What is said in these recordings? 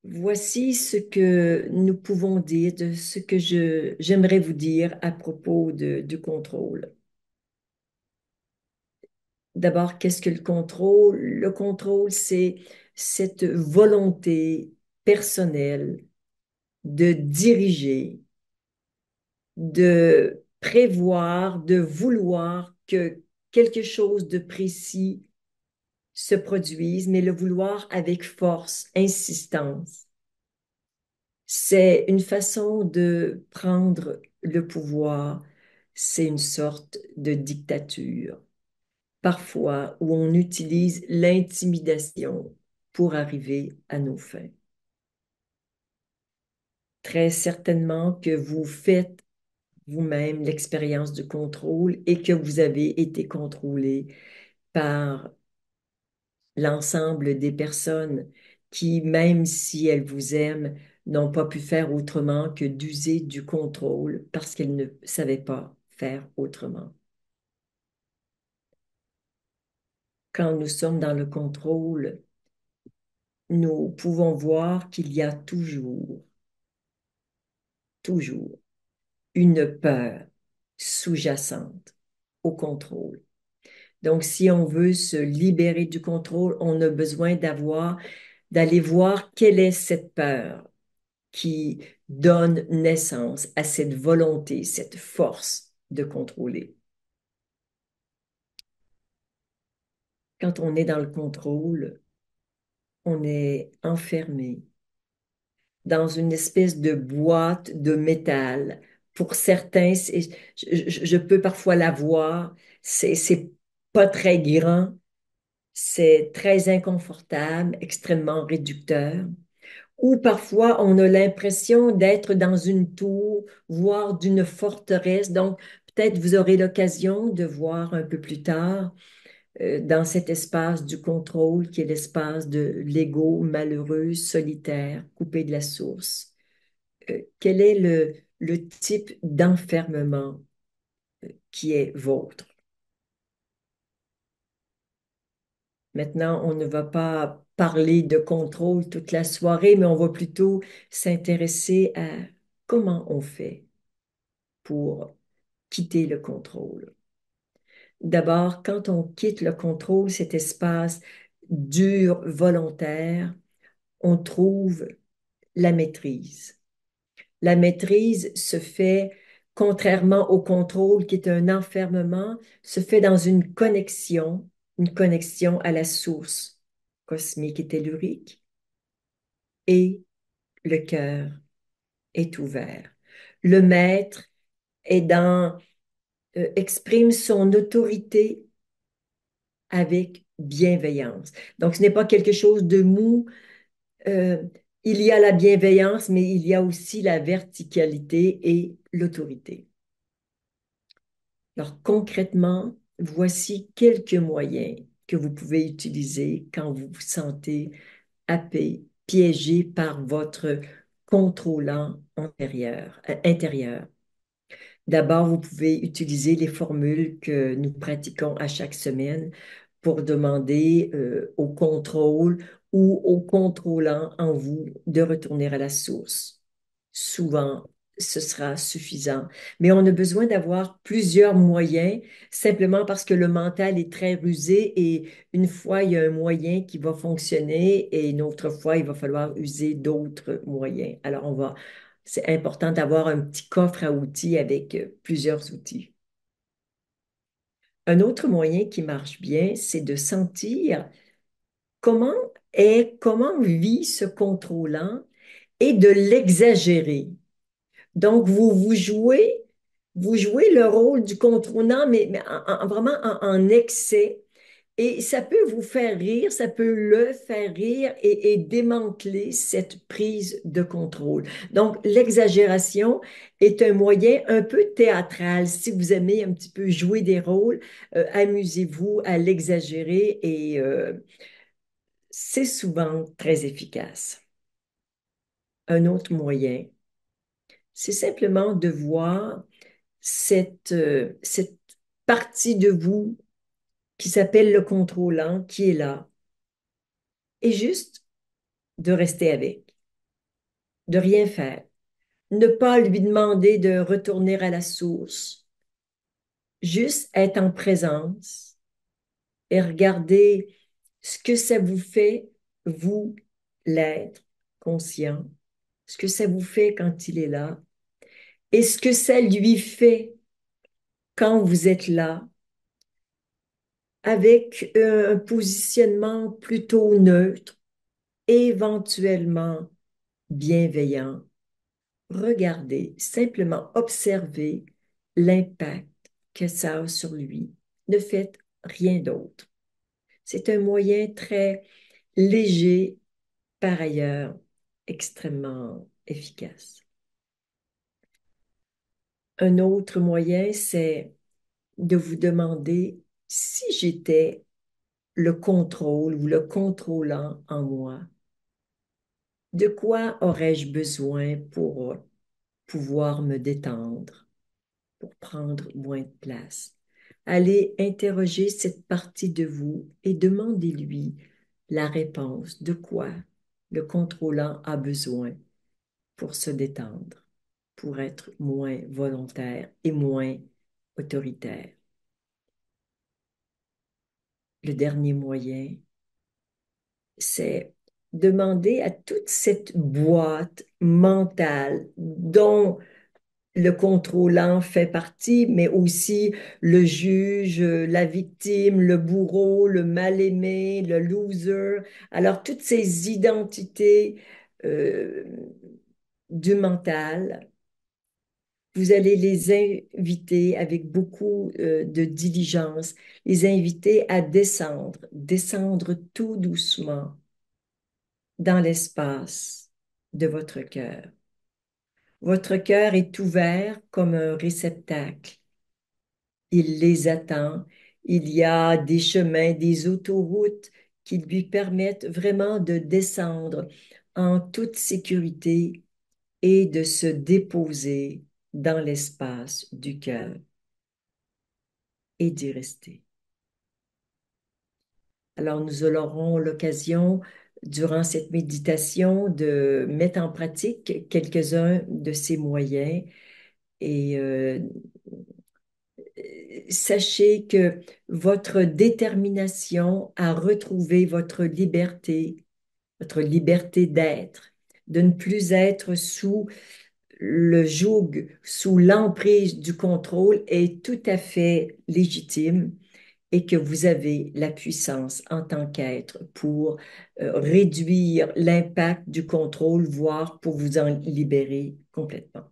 Voici ce que nous pouvons dire, de ce que j'aimerais vous dire à propos du contrôle. D'abord, qu'est-ce que le contrôle? Le contrôle, c'est cette volonté personnelle de diriger, de prévoir, de vouloir que quelque chose de précis se produise, mais le vouloir avec force, insistance. C'est une façon de prendre le pouvoir, c'est une sorte de dictature, parfois où on utilise l'intimidation pour arriver à nos fins. Très certainement que vous faites vous-même l'expérience du contrôle et que vous avez été contrôlé par l'ensemble des personnes qui, même si elles vous aiment, n'ont pas pu faire autrement que d'user du contrôle parce qu'elles ne savaient pas faire autrement. Quand nous sommes dans le contrôle, nous pouvons voir qu'il y a toujours une peur sous-jacente au contrôle. Donc, si on veut se libérer du contrôle, on a besoin d'aller voir quelle est cette peur qui donne naissance à cette volonté, cette force de contrôler. Quand on est dans le contrôle, on est enfermé dans une espèce de boîte de métal. Pour certains, je peux parfois la voir, c'est pas très grand, c'est très inconfortable, extrêmement réducteur. Ou parfois on a l'impression d'être dans une tour, voire d'une forteresse. Donc, peut-être vous aurez l'occasion de voir un peu plus tard dans cet espace du contrôle qui est l'espace de l'ego malheureux, solitaire, coupé de la source. Quel est le type d'enfermement qui est vôtre? Maintenant, on ne va pas parler de contrôle toute la soirée, mais on va plutôt s'intéresser à comment on fait pour quitter le contrôle. D'abord, quand on quitte le contrôle, cet espace dur, volontaire, on trouve la maîtrise. La maîtrise se fait, contrairement au contrôle qui est un enfermement, se fait dans une connexion à la source cosmique et tellurique, et le cœur est ouvert. Le maître est exprime son autorité avec bienveillance. Donc, ce n'est pas quelque chose de mou. Euh, il y a la bienveillance, mais il y a aussi la verticalité et l'autorité. Alors, concrètement, voici quelques moyens que vous pouvez utiliser quand vous vous sentez happé, piégé par votre contrôlant intérieur. D'abord, vous pouvez utiliser les formules que nous pratiquons à chaque semaine pour demander au contrôle ou au contrôlant en vous de retourner à la source. Souvent, ce sera suffisant. Mais on a besoin d'avoir plusieurs moyens simplement parce que le mental est très rusé et une fois, il y a un moyen qui va fonctionner et une autre fois, il va falloir user d'autres moyens. Alors, c'est important d'avoir un petit coffre à outils avec plusieurs outils. Un autre moyen qui marche bien, c'est de sentir comment comment vit ce contrôlant et de l'exagérer. Donc, vous jouez le rôle du contrôlant, mais vraiment en excès. Et ça peut vous faire rire, ça peut le faire rire et démanteler cette prise de contrôle. Donc, l'exagération est un moyen un peu théâtral. Si vous aimez un petit peu jouer des rôles, amusez-vous à l'exagérer et c'est souvent très efficace. Un autre moyen, c'est simplement de voir cette partie de vous qui s'appelle le contrôlant, qui est là, et juste de rester avec, de rien faire, ne pas lui demander de retourner à la source, juste être en présence et regarder ce que ça vous fait, vous, l'être conscient, ce que ça vous fait quand il est là et ce que ça lui fait quand vous êtes là avec un positionnement plutôt neutre, éventuellement bienveillant. Regardez, simplement observez l'impact que ça a sur lui. Ne faites rien d'autre. C'est un moyen très léger, par ailleurs extrêmement efficace. Un autre moyen, c'est de vous demander si j'étais le contrôle ou le contrôlant en moi, de quoi aurais-je besoin pour pouvoir me détendre, pour prendre moins de place? Allez interroger cette partie de vous et demandez-lui la réponse de quoi le contrôlant a besoin pour se détendre, pour être moins volontaire et moins autoritaire. Le dernier moyen, c'est demander à toute cette boîte mentale dont le contrôlant fait partie, mais aussi le juge, la victime, le bourreau, le mal-aimé, le loser. Alors, toutes ces identités euh, du mental, vous allez les inviter avec beaucoup de diligence, les inviter à descendre, descendre tout doucement dans l'espace de votre cœur. Votre cœur est ouvert comme un réceptacle. Il les attend. Il y a des chemins, des autoroutes qui lui permettent vraiment de descendre en toute sécurité et de se déposer dans l'espace du cœur et d'y rester. Alors, nous aurons l'occasion, durant cette méditation, de mettre en pratique quelques-uns de ces moyens et sachez que votre détermination à retrouver votre liberté d'être, de ne plus être sous le joug, sous l'emprise du contrôle est tout à fait légitime et que vous avez la puissance en tant qu'être pour réduire l'impact du contrôle, voire pour vous en libérer complètement.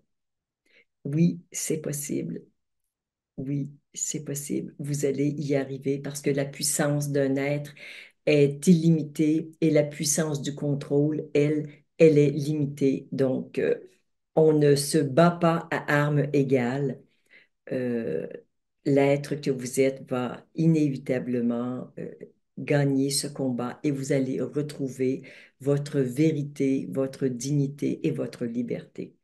Oui, c'est possible. Oui, c'est possible. Vous allez y arriver parce que la puissance d'un être est illimitée et la puissance du contrôle, elle, elle est limitée. Donc, on ne se bat pas à armes égales. Euh, L'être que vous êtes va inévitablement gagner ce combat et vous allez retrouver votre vérité, votre dignité et votre liberté.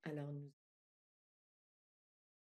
Alors,